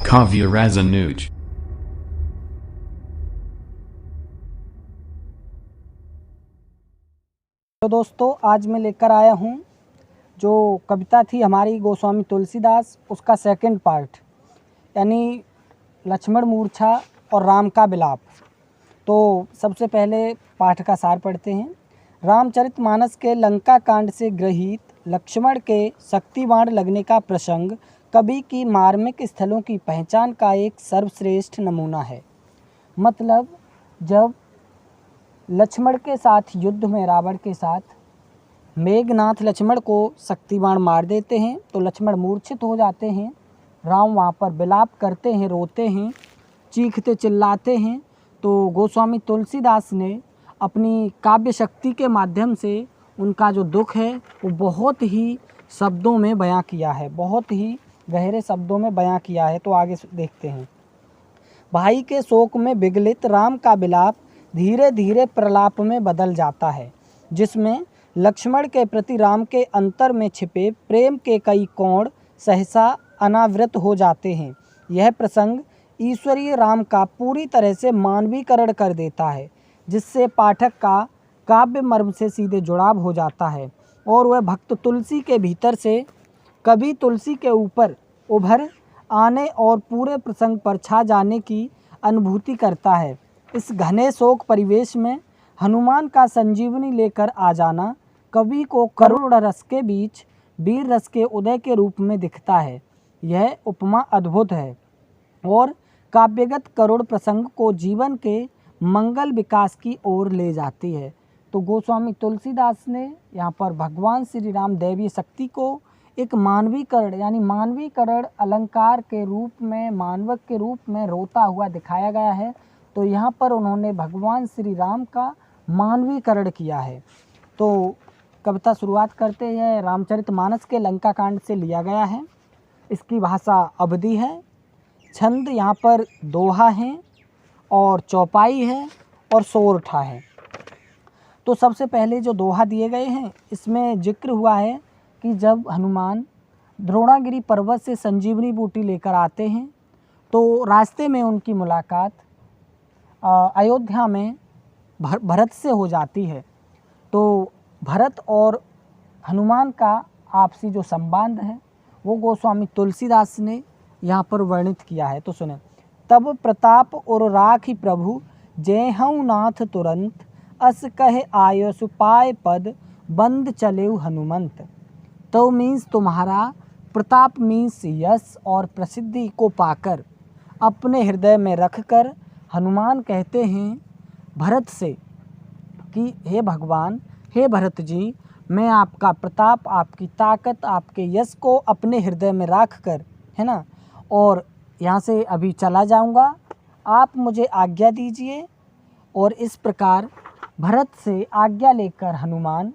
Kavya Razanuj. तो दोस्तों, आज मैं लेकर आया हूँ जो कविता थी हमारी गोस्वामी तुलसीदास, उसका सेकंड पार्ट, यानी लक्ष्मण मूर्छा और राम का विलाप। तो सबसे पहले पाठ का सार पढ़ते हैं। रामचरितमानस के लंका कांड से गृहीत लक्ष्मण के शक्तिबाण लगने का प्रसंग कवि की मार्मिक स्थलों की पहचान का एक सर्वश्रेष्ठ नमूना है। मतलब जब लक्ष्मण के साथ युद्ध में रावण के साथ मेघनाथ लक्ष्मण को शक्तिबाण मार देते हैं तो लक्ष्मण मूर्छित हो जाते हैं। राम वहाँ पर विलाप करते हैं, रोते हैं, चीखते चिल्लाते हैं। तो गोस्वामी तुलसीदास ने अपनी काव्य शक्ति के माध्यम से उनका जो दुख है वो बहुत ही शब्दों में बयां किया है, बहुत ही गहरे शब्दों में बयां किया है। तो आगे देखते हैं। भाई के शोक में विगलित राम का विलाप धीरे धीरे प्रलाप में बदल जाता है, जिसमें लक्ष्मण के प्रति राम के अंतर में छिपे प्रेम के कई कोण सहसा अनावृत हो जाते हैं। यह प्रसंग ईश्वरीय राम का पूरी तरह से मानवीकरण कर देता है, जिससे पाठक का काव्य मर्म से सीधे जुड़ाव हो जाता है और वह भक्त तुलसी के भीतर से कवि तुलसी के ऊपर उभर आने और पूरे प्रसंग पर छा जाने की अनुभूति करता है। इस घने शोक परिवेश में हनुमान का संजीवनी लेकर आ जाना कवि को करुण रस के बीच वीर रस के उदय के रूप में दिखता है। यह उपमा अद्भुत है और काव्यगत करुण प्रसंग को जीवन के मंगल विकास की ओर ले जाती है। तो गोस्वामी तुलसीदास ने यहाँ पर भगवान श्री राम दैवीय शक्ति को एक मानवीकरण यानी मानवीकरण अलंकार के रूप में, मानवक के रूप में रोता हुआ दिखाया गया है। तो यहाँ पर उन्होंने भगवान श्री राम का मानवीकरण किया है। तो कविता शुरुआत करते हैं। रामचरितमानस के लंका कांड से लिया गया है। इसकी भाषा अवधी है। छंद यहाँ पर दोहा है और चौपाई है और सोरठा है। तो सबसे पहले जो दोहा दिए गए हैं इसमें जिक्र हुआ है कि जब हनुमान द्रोणागिरी पर्वत से संजीवनी बूटी लेकर आते हैं तो रास्ते में उनकी मुलाकात अयोध्या में भरत से हो जाती है। तो भरत और हनुमान का आपसी जो संबंध है वो गोस्वामी तुलसीदास ने यहाँ पर वर्णित किया है। तो सुने। तब प्रताप और राखी प्रभु जय हऊ नाथ तुरंत, अस कहे आयो सुपाय पद बंद चलेउ हनुमंत। तो मीन्स तुम्हारा प्रताप मीन्स यश और प्रसिद्धि को पाकर अपने हृदय में रखकर हनुमान कहते हैं भरत से कि हे भगवान, हे भरत जी, मैं आपका प्रताप, आपकी ताकत, आपके यश को अपने हृदय में रख कर, है ना, और यहाँ से अभी चला जाऊँगा, आप मुझे आज्ञा दीजिए। और इस प्रकार भरत से आज्ञा लेकर हनुमान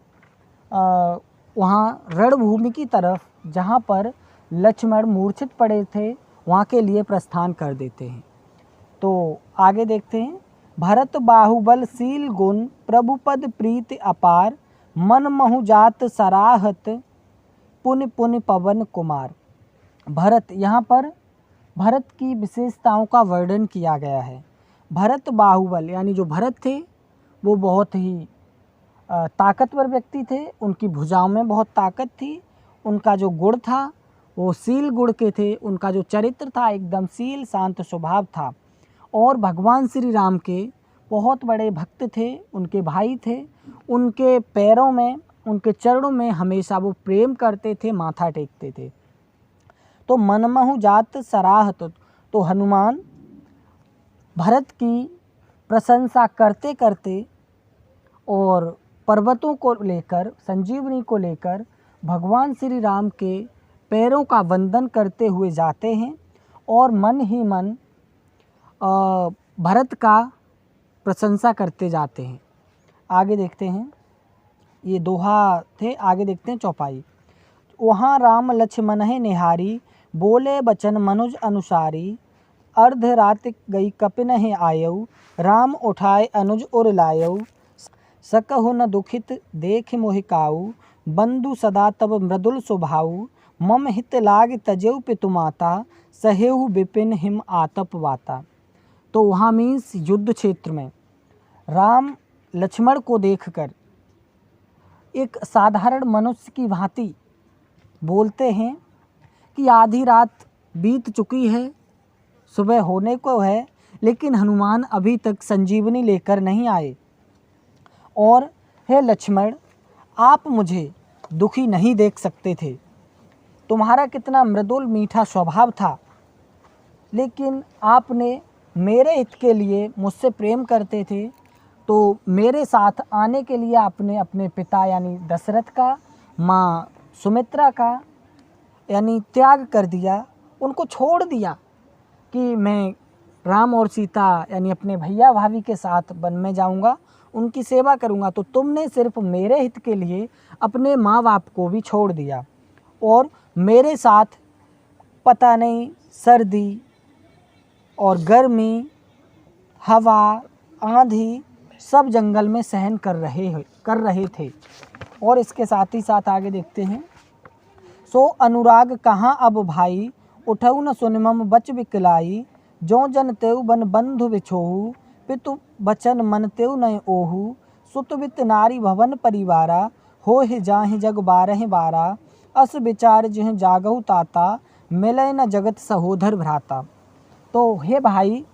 वहाँ रणभूमि की तरफ, जहाँ पर लक्ष्मण मूर्छित पड़े थे, वहाँ के लिए प्रस्थान कर देते हैं। तो आगे देखते हैं। भरत बाहुबल शील गुण, प्रभुपद प्रीति अपार, मन महु जात सराहत, पुन पुन पवन कुमार। भरत, यहाँ पर भरत की विशेषताओं का वर्णन किया गया है। भरत बाहुबल यानी जो भरत थे वो बहुत ही ताकतवर व्यक्ति थे। उनकी भुजाओं में बहुत ताकत थी। उनका जो गुण था वो शील गुण के थे। उनका जो चरित्र था एकदम शील शांत स्वभाव था। और भगवान श्री राम के बहुत बड़े भक्त थे, उनके भाई थे। उनके पैरों में, उनके चरणों में हमेशा वो प्रेम करते थे, माथा टेकते थे। तो मनमहु जात सराहत, तो हनुमान भरत की प्रशंसा करते करते और पर्वतों को लेकर, संजीवनी को लेकर भगवान श्री राम के पैरों का वंदन करते हुए जाते हैं और मन ही मन भरत का प्रशंसा करते जाते हैं। आगे देखते हैं। ये दोहा थे। आगे देखते हैं चौपाई। वहाँ राम लक्ष्मण है निहारी, बोले बचन मनुज अनुसारी, अर्ध रात गई कपिन है आयऊ, राम उठाए अनुज उर लायऊ, सकहु न दुखित देख मोहि काऊ, बंधु सदा तब मृदुल स्वभाऊ, मम हित लाग तजेऊ पितुमाता, सहेहु विपिन हिम आतप वाता। तो वहाँ मीन्स युद्ध क्षेत्र में राम लक्ष्मण को देखकर एक साधारण मनुष्य की भांति बोलते हैं कि आधी रात बीत चुकी है, सुबह होने को है, लेकिन हनुमान अभी तक संजीवनी लेकर नहीं आए। और हे लक्ष्मण, आप मुझे दुखी नहीं देख सकते थे। तुम्हारा कितना मृदुल मीठा स्वभाव था, लेकिन आपने मेरे हित के लिए मुझसे प्रेम करते थे, तो मेरे साथ आने के लिए आपने अपने पिता यानी दशरथ का, माँ सुमित्रा का यानी त्याग कर दिया, उनको छोड़ दिया कि मैं राम और सीता यानी अपने भैया भाभी के साथ वन में जाऊंगा, उनकी सेवा करूंगा। तो तुमने सिर्फ मेरे हित के लिए अपने माँ बाप को भी छोड़ दिया और मेरे साथ पता नहीं सर्दी और गर्मी, हवा, आंधी सब जंगल में सहन कर रहे थे। और इसके साथ ही साथ आगे देखते हैं, सो अनुराग कहाँ अब भाई, उठऊ न सुनमम बच बिकलाई, जो जन तेउ बन बंधु बिछोहू, पितु बचन मन तेउ नय ओहू, सुत वित नारी भवन परिवारा, हो ही जाहि जग बारह बारा, अस विचार जिह जागहु ताता, मिलय न जगत सहोदर भ्राता। तो हे भाई,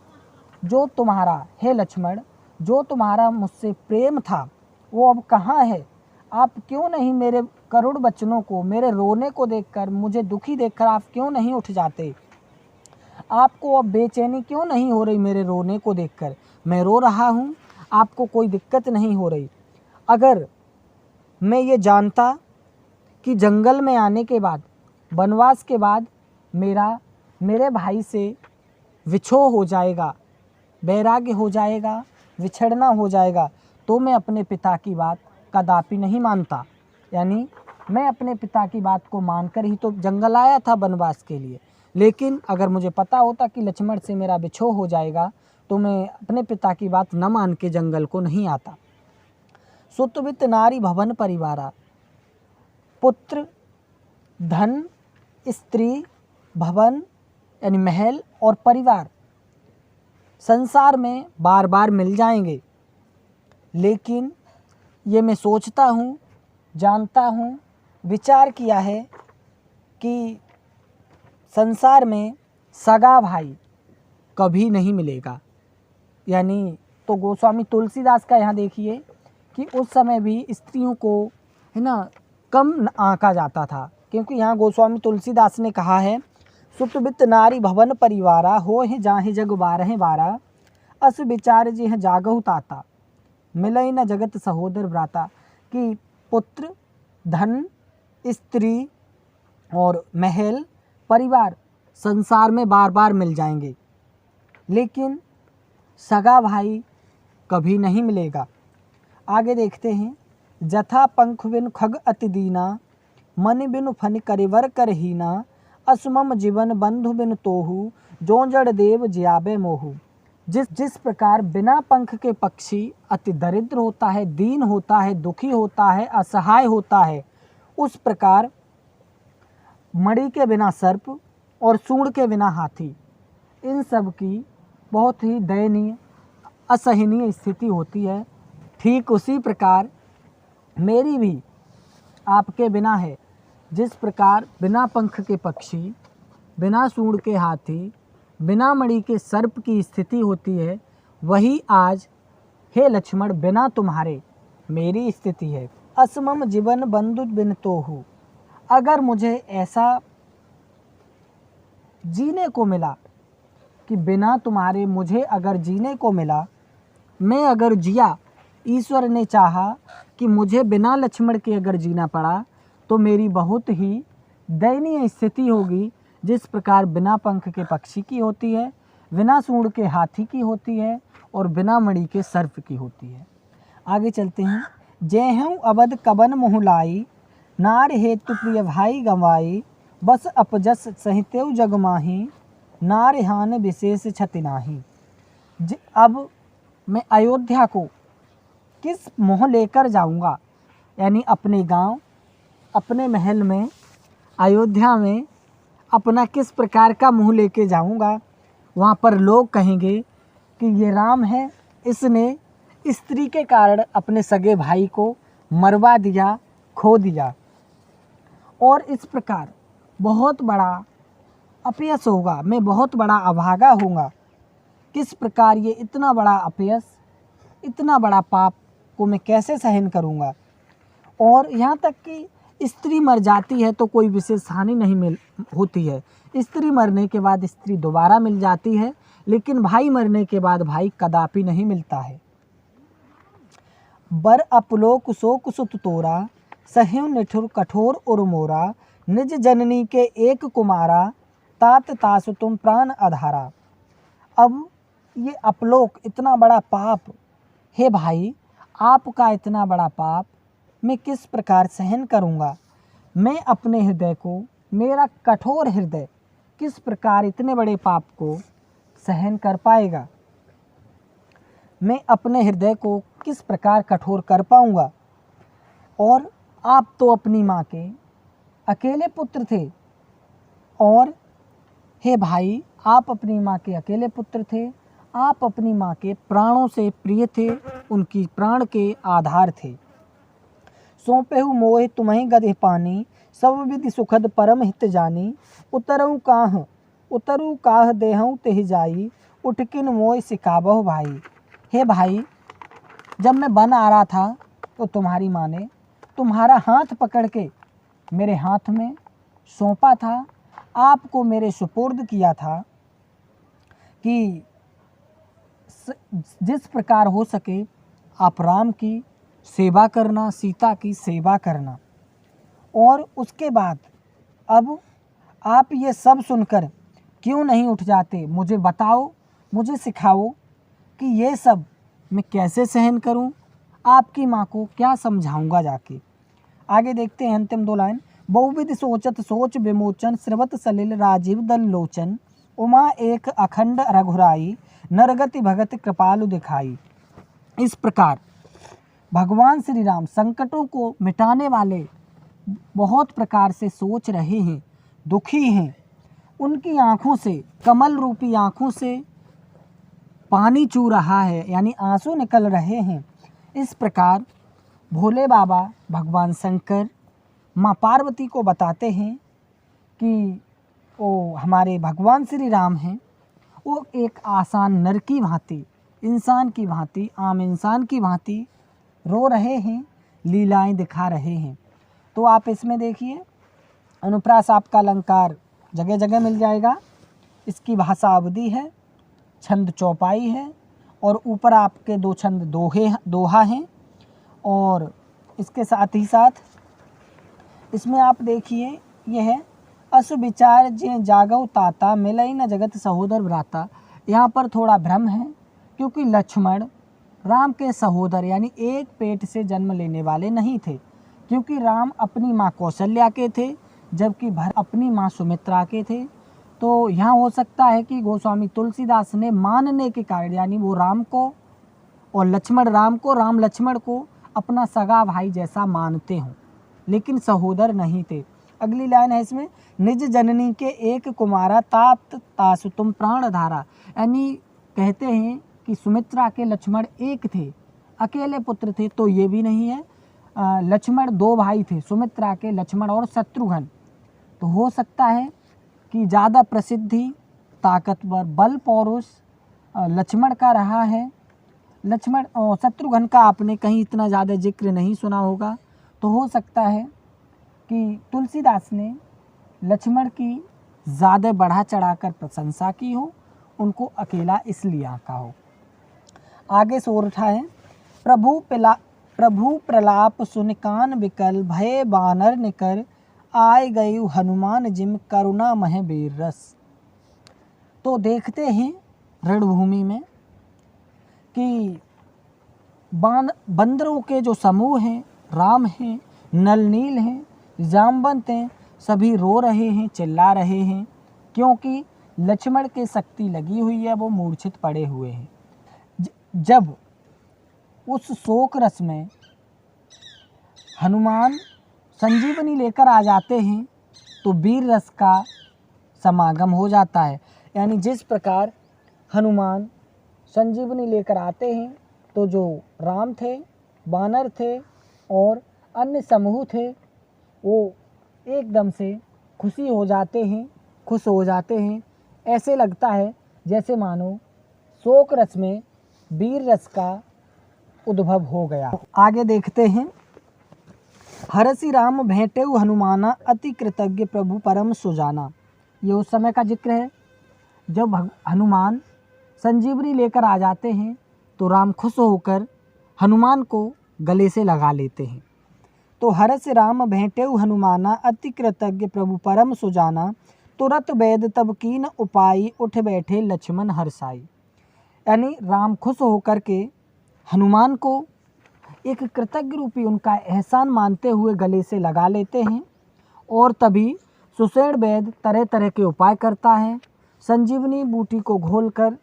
जो तुम्हारा, हे लक्ष्मण, जो तुम्हारा मुझसे प्रेम था वो अब कहाँ है? आप क्यों नहीं मेरे करुण वचनों को, मेरे रोने को देखकर, मुझे दुखी देखकर आप क्यों नहीं उठ जाते? आपको अब बेचैनी क्यों नहीं हो रही मेरे रोने को देखकर? मैं रो रहा हूँ, आपको कोई दिक्कत नहीं हो रही। अगर मैं ये जानता कि जंगल में आने के बाद, वनवास के बाद मेरे भाई से विछोह हो जाएगा, वैराग्य हो जाएगा, विछड़ना हो जाएगा, तो मैं अपने पिता की बात कदापि नहीं मानता। यानी मैं अपने पिता की बात को मानकर ही तो जंगल आया था वनवास के लिए। लेकिन अगर मुझे पता होता कि लक्ष्मण से मेरा विछोह हो जाएगा, तो मैं अपने पिता की बात न मान के जंगल को नहीं आता। सुतवित नारी भवन परिवारा, पुत्र, धन, स्त्री, भवन यानी महल और परिवार संसार में बार बार मिल जाएंगे, लेकिन ये मैं सोचता हूँ, जानता हूँ, विचार किया है कि संसार में सगा भाई कभी नहीं मिलेगा। यानी तो गोस्वामी तुलसीदास का यहाँ देखिए कि उस समय भी स्त्रियों को है ना कम आंका जाता था, क्योंकि यहाँ गोस्वामी तुलसीदास ने कहा है, सुतवित नारी भवन परिवारा, हो ही जाहि जग बारह बारा, अस विचार जिह जागहु ताता, मिलई न जगत सहोदर भ्राता। कि पुत्र, धन, स्त्री और महल, परिवार संसार में बार बार मिल जाएंगे, लेकिन सगा भाई कभी नहीं मिलेगा। आगे देखते हैं, जथा पंख बिनु खग अति दीना, मन बिनु फन करिवर करहीना, असुमम जीवन बंधु बिनु तोहू, जो जड़ देव जियाबे मोहू। जिस प्रकार बिना पंख के पक्षी अति दरिद्र होता है, दीन होता है, दुखी होता है, असहाय होता है, उस प्रकार मणि के बिना सर्प और सूंड के बिना हाथी, इन सब की बहुत ही दयनीय, असहनीय स्थिति होती है। ठीक उसी प्रकार मेरी भी आपके बिना है। जिस प्रकार बिना पंख के पक्षी, बिना सूंड के हाथी, बिना मणि के सर्प की स्थिति होती है, वही आज हे लक्ष्मण बिना तुम्हारे मेरी स्थिति है। असमम जीवन बंधु बिन तोहू, अगर मुझे ऐसा जीने को मिला कि बिना तुम्हारे मुझे अगर जीने को मिला, मैं अगर जिया, ईश्वर ने चाहा कि मुझे बिना लक्ष्मण के अगर जीना पड़ा, तो मेरी बहुत ही दयनीय स्थिति होगी। जिस प्रकार बिना पंख के पक्षी की होती है, बिना सूंड के हाथी की होती है और बिना मणि के सर्प की होती है। आगे चलते हैं, जेहूँ अवध कबन मोहुलाई, नार हेतु प्रिय भाई गंवाई, बस अपजस सहितेउ जगमाही, नार हान विशेष क्षति नाही। अब मैं अयोध्या को किस मोह लेकर जाऊंगा? यानी अपने गांव, अपने महल में अयोध्या में अपना किस प्रकार का मुँह लेके जाऊंगा। वहाँ पर लोग कहेंगे कि ये राम है, इसने स्त्री के कारण अपने सगे भाई को मरवा दिया, खो दिया, और इस प्रकार बहुत बड़ा अपयश होगा, मैं बहुत बड़ा अभागा होऊंगा। किस प्रकार ये इतना बड़ा अपयश, इतना बड़ा पाप को मैं कैसे सहन करूंगा। और यहाँ तक कि स्त्री मर जाती है तो कोई विशेष हानि नहीं होती है। स्त्री मरने के बाद स्त्री दोबारा मिल जाती है, लेकिन भाई मरने के बाद भाई कदापि नहीं मिलता है। बर अपलोक शोक सुत तोरा, सह्यु निठुर कठोर उर मोरा, निज जननी के एक कुमारा, तात तासु तुम प्राण आधारा। अब ये अपलोक इतना बड़ा पाप, हे भाई आपका इतना बड़ा पाप मैं किस प्रकार सहन करूँगा। मैं अपने हृदय को, मेरा कठोर हृदय किस प्रकार इतने बड़े पाप को सहन कर पाएगा। मैं अपने हृदय को किस प्रकार कठोर कर पाऊँगा। और आप तो अपनी माँ के अकेले पुत्र थे, और हे भाई आप अपनी माँ के अकेले पुत्र थे, आप अपनी माँ के प्राणों से प्रिय थे, उनकी प्राण के आधार थे। सौंपेहु मोह तुम्हें गदे पानी, सब विधि सुखद परम हित जानी, उतरु काह देहऊँ तेहि जाई, उठकिन मोह सिखाबहु भाई। हे भाई जब मैं बन आ रहा था तो तुम्हारी माँ ने तुम्हारा हाथ पकड़ के मेरे हाथ में सौंपा था, आपको मेरे सुपुर्द किया था कि जिस प्रकार हो सके आप राम की सेवा करना, सीता की सेवा करना। और उसके बाद अब आप ये सब सुनकर क्यों नहीं उठ जाते, मुझे बताओ, मुझे सिखाओ कि ये सब मैं कैसे सहन करूं, आपकी माँ को क्या समझाऊंगा जाके। आगे देखते हैं अंतिम 2 लाइन। बहुविध सोचत सोच विमोचन, श्रवत सलिल राजीव दल लोचन, उमा एक अखंड रघुराई, नरगति भगत कृपालु दिखाई। इस प्रकार भगवान श्री राम संकटों को मिटाने वाले बहुत प्रकार से सोच रहे हैं, दुखी हैं। उनकी आँखों से, कमल रूपी आँखों से पानी चू रहा है, यानी आंसू निकल रहे हैं। इस प्रकार भोले बाबा भगवान शंकर माँ पार्वती को बताते हैं कि वो हमारे भगवान श्री राम हैं, वो एक आसान नर की भांति, इंसान की भांति, आम इंसान की भांति रो रहे हैं, लीलाएं दिखा रहे हैं। तो आप इसमें देखिए अनुप्रास आपका अलंकार जगह जगह मिल जाएगा। इसकी भाषा अवधि है, छंद चौपाई है, और ऊपर आपके 2 छंद दोहा हैं। और इसके साथ ही साथ इसमें आप देखिए यह है अस विचार जे जागव ताता, मिलई न जगत सहोदर भ्राता। यहाँ पर थोड़ा भ्रम है, क्योंकि लक्ष्मण राम के सहोदर यानी एक पेट से जन्म लेने वाले नहीं थे, क्योंकि राम अपनी माँ कौशल्या के थे, जबकि भरत अपनी माँ सुमित्रा के थे। तो यहाँ हो सकता है कि गोस्वामी तुलसीदास ने मानने के कारण, यानी वो राम को और लक्ष्मण राम को, राम लक्ष्मण को अपना सगा भाई जैसा मानते हों, लेकिन सहोदर नहीं थे। अगली लाइन है इसमें, निज जननी के एक कुमारा, तात तासु तुम प्राण धारा। यानी कहते हैं कि सुमित्रा के लक्ष्मण एक थे, अकेले पुत्र थे, तो ये भी नहीं है। लक्ष्मण 2 भाई थे, सुमित्रा के लक्ष्मण और शत्रुघ्न। तो हो सकता है कि ज़्यादा प्रसिद्धि, ताकतवर, बल पौरुष लक्ष्मण का रहा है। लक्ष्मण और शत्रुघ्न का आपने कहीं इतना ज़्यादा जिक्र नहीं सुना होगा। तो हो सकता है कि तुलसीदास ने लक्ष्मण की ज़्यादा बढ़ा चढ़ाकर प्रशंसा की हो, उनको अकेला इसलिए आंका हो। आगे सोर उठा है, प्रभु प्रलाप सुन कान विकल, भय बानर निकर, आए गए हनुमान जिम करुणा मह बीर रस। तो देखते हैं रणभूमि में कि बंदरों के जो समूह हैं, राम हैं, नल नील हैं, जामवंत हैं, सभी रो रहे हैं, चिल्ला रहे हैं, क्योंकि लक्ष्मण के शक्ति लगी हुई है, वो मूर्छित पड़े हुए हैं। जब उस शोक रस में हनुमान संजीवनी लेकर आ जाते हैं, तो वीर रस का समागम हो जाता है। यानी जिस प्रकार हनुमान संजीवनी लेकर आते हैं तो जो राम थे, वानर थे और अन्य समूह थे वो एकदम से खुश हो जाते हैं। ऐसे लगता है जैसे मानो शोक रस में वीर रस का उद्भव हो गया। आगे देखते हैं। हरसि राम भेंटेउ हनुमाना अति कृतज्ञ प्रभु परम सुजाना। ये उस समय का जिक्र है जब हनुमान संजीवनी लेकर आ जाते हैं तो राम खुश होकर हनुमान को गले से लगा लेते हैं। तो हरसि राम भेंटेउ हनुमाना अति कृतज्ञ प्रभु परम सुजाना। तुरत वेद तब कीन उपाई उठ बैठे लक्ष्मण हर्षाई। यानी राम खुश होकर के हनुमान को एक कृतज्ञ रूपी उनका एहसान मानते हुए गले से लगा लेते हैं और तभी सुषेण वेद तरह तरह के उपाय करता है, संजीवनी बूटी को घोलकर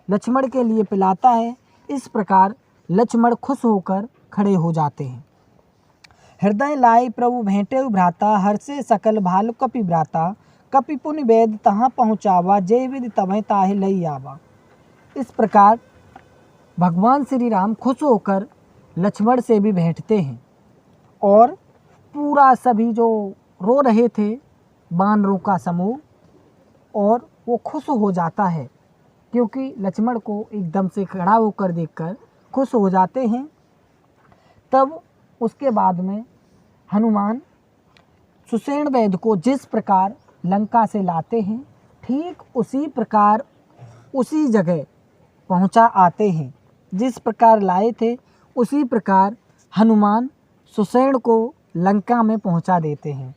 लक्ष्मण के लिए पिलाता है। इस प्रकार लक्ष्मण खुश होकर खड़े हो जाते हैं। हृदय लाई प्रभु भेंटेउ भ्राता हर्षे सकल भालु कपि भ्राता। कपि पुनि वेद तहाँ पहुँचावा जय विधि तबहि ताहि लई आवा। इस प्रकार भगवान श्री राम खुश होकर लक्ष्मण से भी भेंटते हैं और पूरा सभी जो रो रहे थे वानरों का समूह और वो खुश हो जाता है क्योंकि लक्ष्मण को एकदम से खड़ा होकर देखकर खुश हो जाते हैं। तब उसके बाद में हनुमान सुषेण वेद को जिस प्रकार लंका से लाते हैं ठीक उसी प्रकार उसी जगह पहुंचा आते हैं। जिस प्रकार लाए थे उसी प्रकार हनुमान सुषेण को लंका में पहुंचा देते हैं।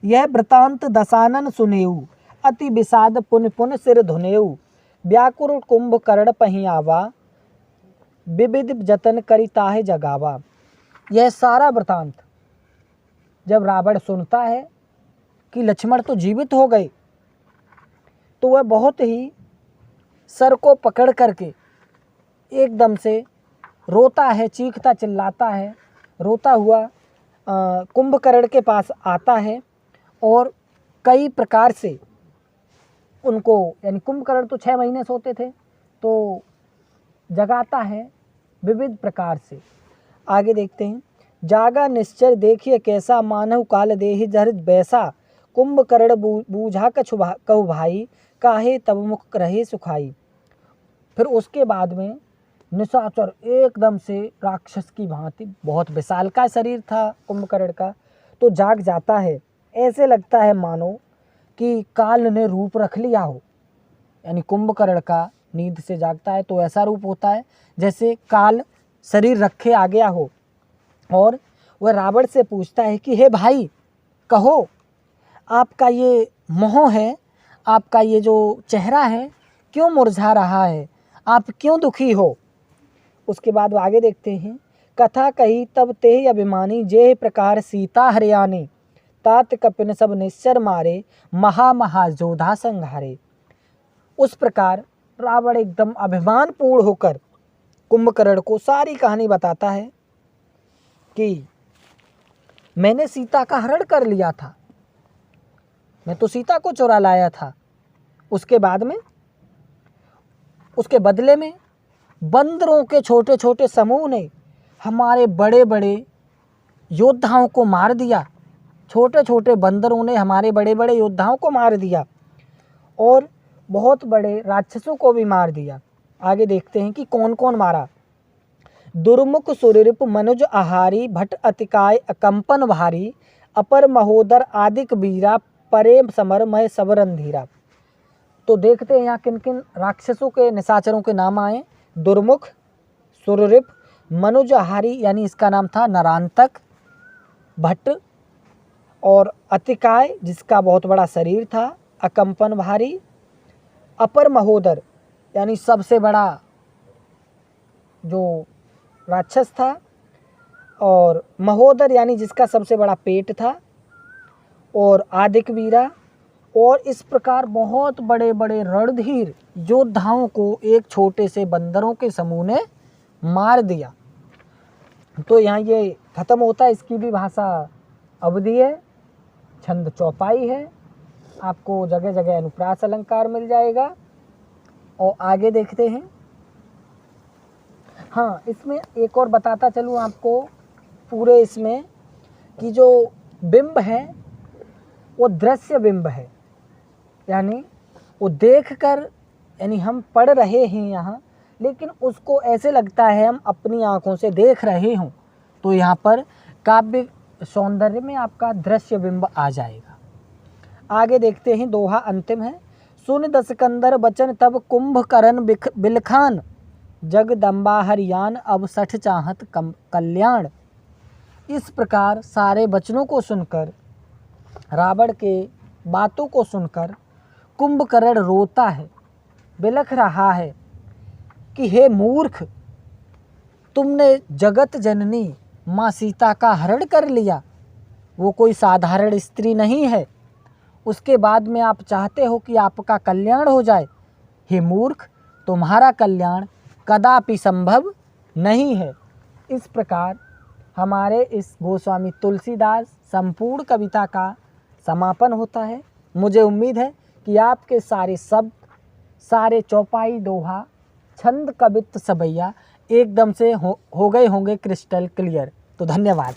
यह वृतांत दशानन सुनेऊ अति विषाद पुन पुन सिर धुनेऊ। व्याकुल कुंभकर्ण पहि आवा विविध जतन करि ताहि जगावा। यह सारा वृतांत जब रावण सुनता है कि लक्ष्मण तो जीवित हो गए तो वह बहुत ही सर को पकड़ करके एकदम से रोता है, चीखता चिल्लाता है, रोता हुआ कुंभकर्ण के पास आता है और कई प्रकार से उनको, यानी कुंभकर्ण तो 6 महीने सोते थे, तो जगाता है विविध प्रकार से। आगे देखते हैं। जागा निश्चर देखिए कैसा मानव काल देहि जहर बैसा। कुंभकर्ण बूझा कछु कहु भाई काहे तब मुख रहे सुखाई। फिर उसके बाद में निशाचर एकदम से राक्षस की भांति, बहुत विशालकाय शरीर था कुंभकर्ण का, तो जाग जाता है। ऐसे लगता है मानो कि काल ने रूप रख लिया हो। यानी कुंभकर्ण का नींद से जागता है तो ऐसा रूप होता है जैसे काल शरीर रखे आ गया हो। और वह रावण से पूछता है कि हे भाई कहो, आपका ये मोह है, आपका ये जो चेहरा है क्यों मुरझा रहा है, आप क्यों दुखी हो। उसके बाद वो आगे देखते हैं। कथा कही तब ते अभिमानी जे प्रकार सीता हरियाणी। तात कपिन सब निश्चर मारे महा जोधा संघारे। उस प्रकार रावण एकदम अभिमान पूर्ण होकर कुंभकर्ण को सारी कहानी बताता है कि मैंने सीता का हरण कर लिया था, मैं तो सीता को चुरा लाया था। उसके बाद में, उसके बदले में बंदरों के छोटे छोटे समूह ने हमारे बड़े बड़े योद्धाओं को मार दिया। छोटे छोटे बंदरों ने हमारे बड़े बड़े योद्धाओं को मार दिया और बहुत बड़े राक्षसों को भी मार दिया। आगे देखते हैं कि कौन कौन मारा। दुर्मुख सुररिप मनुज आहारी भट अतिकाय अकंपन भारी। अपर महोदर आदिक बीरा परे समर मय सबरन धीरा। तो देखते हैं यहाँ किन किन राक्षसों के, निशाचरों के नाम आए। दुर्मुख, सुररिप, मनुज आहारी यानी इसका नाम था नरांतक, भट्ट और अतिकाय जिसका बहुत बड़ा शरीर था, अकंपन भारी, अपर महोदर यानी सबसे बड़ा जो राक्षस था, और महोदर यानी जिसका सबसे बड़ा पेट था, और आदिक वीरा। और इस प्रकार बहुत बड़े बड़े रणधीर योद्धाओं को एक छोटे से बंदरों के समूह ने मार दिया। तो यहाँ ये खत्म होता है, इसकी भी भाषा अवधि है। छंद चौपाई है, आपको जगह जगह अनुप्रास अलंकार मिल जाएगा। और आगे देखते हैं। हाँ, इसमें एक और बताता चलूँ आपको पूरे इसमें कि जो बिंब है वो दृश्य बिंब है, यानी वो देखकर, यानी हम पढ़ रहे हैं यहाँ, लेकिन उसको ऐसे लगता है हम अपनी आँखों से देख रहे हों, तो यहाँ पर काव्य सौंदर्य में आपका दृश्य बिंब आ जाएगा। आगे देखते हैं, दोहा अंतिम है। सुन दस कंदर बचन तब कुंभकर्ण बिलखान, जगदम्बा हरियान अब सठ चाहत कल्याण। इस प्रकार सारे वचनों को सुनकर, रावण के बातों को सुनकर कुंभकर्ण रोता है, बिलख रहा है कि हे मूर्ख, तुमने जगत जननी माँ सीता का हरण कर लिया। वो कोई साधारण स्त्री नहीं है, उसके बाद में आप चाहते हो कि आपका कल्याण हो जाए। हे मूर्ख, तुम्हारा कल्याण कदापि संभव नहीं है। इस प्रकार हमारे इस गोस्वामी तुलसीदास संपूर्ण कविता का समापन होता है। मुझे उम्मीद है कि आपके सारे शब्द, सारे चौपाई, दोहा, छंद, कवित्त, सवैया एकदम से हो गए होंगे क्रिस्टल क्लियर। तो धन्यवाद।